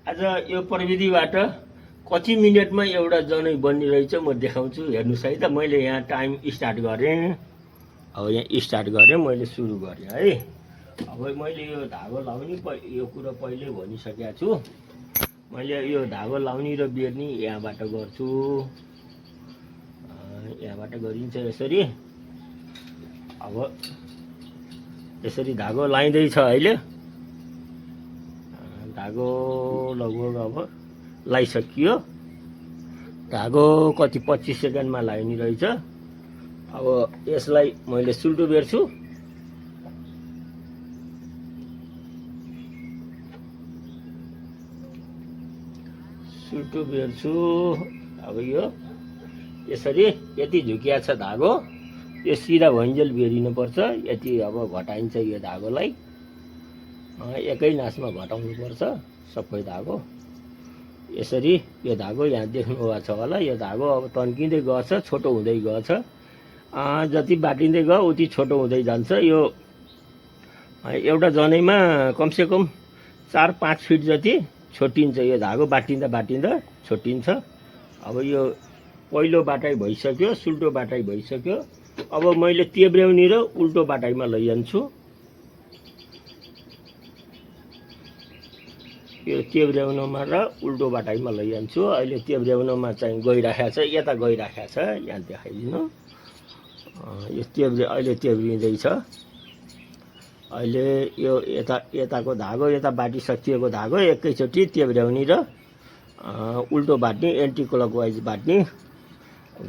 आज यो प्रविधिबाट कति मिनटमा एउटा जनै बनिरहेछ म देखाउँछु। हेर्नुहोस् है त, मैले यहाँ टाइम स्टार्ट गरेँ। अब यहाँ स्टार्ट गरेँ, मैले सुरु गरेँ है। अब मैले यो धागो लाउने यो कुरो पहिल्यै भनिसकेको छु। मैले यो धागो लाउने र बेर्ने यहाँबाट गर्छु। यहाँबाट गरिन्छ यसरी। अब यसरी धागो लाइँदैछ अहिले। धागो लगभग अब लाइसकियो। धागो कति 25 सेकेन्डमा लाइने रहेछ। अब यसलाई मैले सुल्टो बेर्छु। सुल्टो बेर्छु। अब यो यसरी यति झुकिया छ धागो, यो सिधा भइन्जेल बेरिनुपर्छ। यति अब घटाइन्छ यो धागोलाई, एकै नासमा घटाउनुपर्छ सबै धागो। यसरी यो धागो यहाँ देख्नुभएको छ होला। यो धागो अब तन्किँदै गएछ, छोटो हुँदै गएछ। जति बाटिँदै गयो उति छोटो हुँदै जान्छ। यो एउटा जनैमा कमसेकम 4-5 फिट जति छोटिन्छ। यो धागो बाटिँदा बाटिँदा छोटिन्छ। अब यो पहिलो बाटाइ भइसक्यो, सुल्टो बाटाइ भइसक्यो। अब मैले तेब्र्याउने र उल्टो बाटाइमा लैजान्छु। यो तेब्र्याउनमा र उल्टो बाटाइमा लैजान्छु। अहिले तेब्र्याउनमा चाहिँ गइराखेको छ, यता गइराखेको छ। यहाँ देखाइदिनु। यो अहिले तेब्रिँदैछ। अहिले यो यताको धागो, यता बाटी सकिएको धागो एकैचोटि तेब्र्याउने र उल्टो बाट्ने, एन्टी क्लकवाइज बाट्ने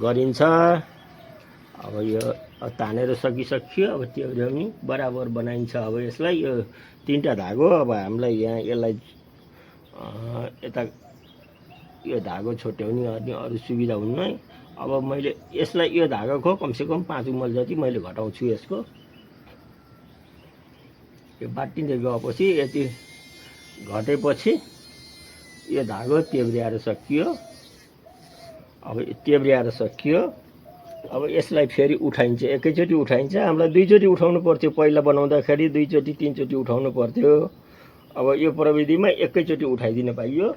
गरिन्छ। अब यो तानेर सकिसक्यो। अब तेब्र्याउने बराबर बनाइन्छ। अब यसलाई यो 3टा धागो अब हामीलाई यहाँ यसलाई यता यो धागो छोट्याउने अरू सुविधा हुन्न। अब मैले यसलाई यो धागोको कमसेकम 5 उमल जति मैले घटाउँछु यसको। यो बाटिँदै गएपछि यति घटेपछि यो धागो तेब्र्याएर सकियो। अब तेब्र्याएर सकियो। अब यसलाई फेरि उठाइन्छ, एकैचोटि उठाइन्छ। हामीलाई 2 चोटि उठाउनु पर्थ्यो, पहिला बनाउँदाखेरि 2 चोटि 3 चोटि उठाउनु पर्थ्यो। अब यो प्रविधिमा एकैचोटि उठाइदिन पाइयो।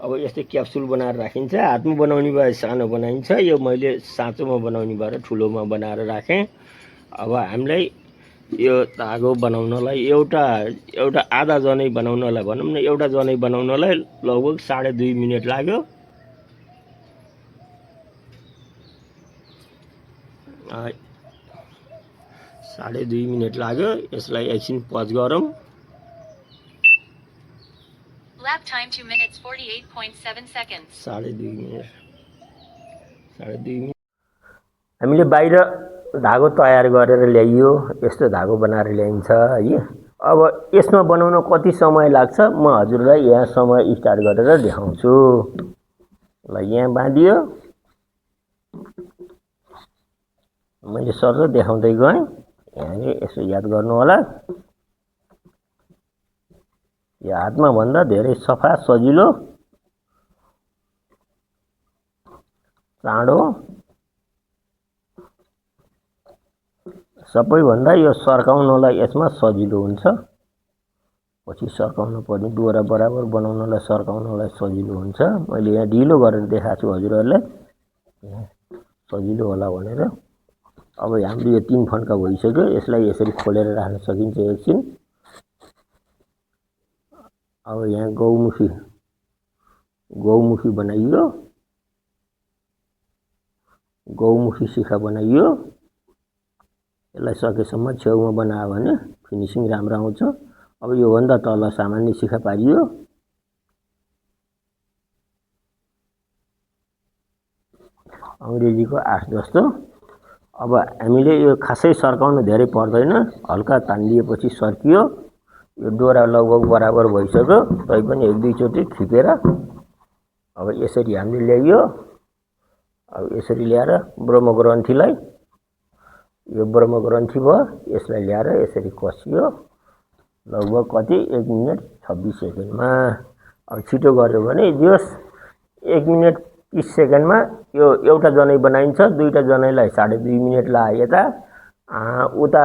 अब यस्तै क्याप्सुल बनाएर राखिन्छ। हातमा बनाउने भए सानो बनाइन्छ। यो मैले साँचोमा बनाउने भएर ठुलोमा बनाएर राखेँ। अब हामीलाई यो धागो बनाउनलाई एउटा आधा जनै बनाउनलाई भनौँ न, एउटा जनै बनाउनलाई लगभग 2.5 मिनट लाग्यो। साढे 2 मिनट लाग्यो। यसलाई एकछिन पज गरौँ। Lap time 2 minutes 48.7 seconds. 2.5 minute. हामीले बाहिर धागो तयार गरेर ल्याइयो। यस्तो धागो बनाएर ल्याइन्छ है। अब यसमा बनाउन कति समय लाग्छ म हजुरलाई यहाँ समय स्टार्ट गरेर देखाउँछु। ल, यहाँ बाँधियो। मैले सरर देखाउँदै गएँ। यहाँ यसो याद गर्नु होला। यो हातमा भन्दा धेरै सफा, सजिलो, चाँडो, सबैभन्दा यो सर्काउनलाई यसमा सजिलो हुन्छ। पछि सर्काउनु पर्ने डोरा बराबर बनाउनलाई सर्काउनलाई सजिलो हुन्छ। मैले यहाँ ढिलो गरेर देखाएको छु हजुरहरूलाई, सजिलो होला भनेर। अब हाम्रो यो 3 फन्का भइसक्यो। यसलाई यसरी खोलेर राख्न सकिन्छ एकछिन। अब यहाँ गौमुखी बनाइयो। गौमुखी शिखा बनाइयो। यसलाई सकेसम्म छेउमा बनायो भने फिनिसिङ राम्रो आउँछ। अब यो भन्दा तल सामान्य शिखा पारियो। अंग्रेजीको 8 जस्तो। अब हामीले यो खासै सर्काउन धेरै पर्दैन, हल्का तानिएपछि सर्कियो। यो डोरा लगभग बराबर भइसक्यो, तैपनि 1-2 चोटि खिपेर अब यसरी हामीले ल्याइयो। अब यसरी ल्याएर ब्रह्मग्रन्थीलाई, यो ब्रह्मग्रन्थी भयो, यसलाई ल्याएर यसरी कसियो। लगभग कति 1 मिनट 26 सेकेन्डमा। अब छिटो गर्यो भने जस 1 मिनट 30 सेकेन्डमा यो एउटा जनै बनाइन्छ। दुईटा जनैलाई 2.5 मिनट लाग्यो। यता उता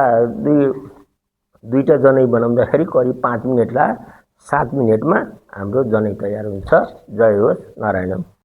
दुईटा जनै बनाउँदाखेरि करिब 5 मिनट लाग्यो। 7 मिनेटमा हाम्रो जनै तयार हुन्छ। जय होस्, नारायणम।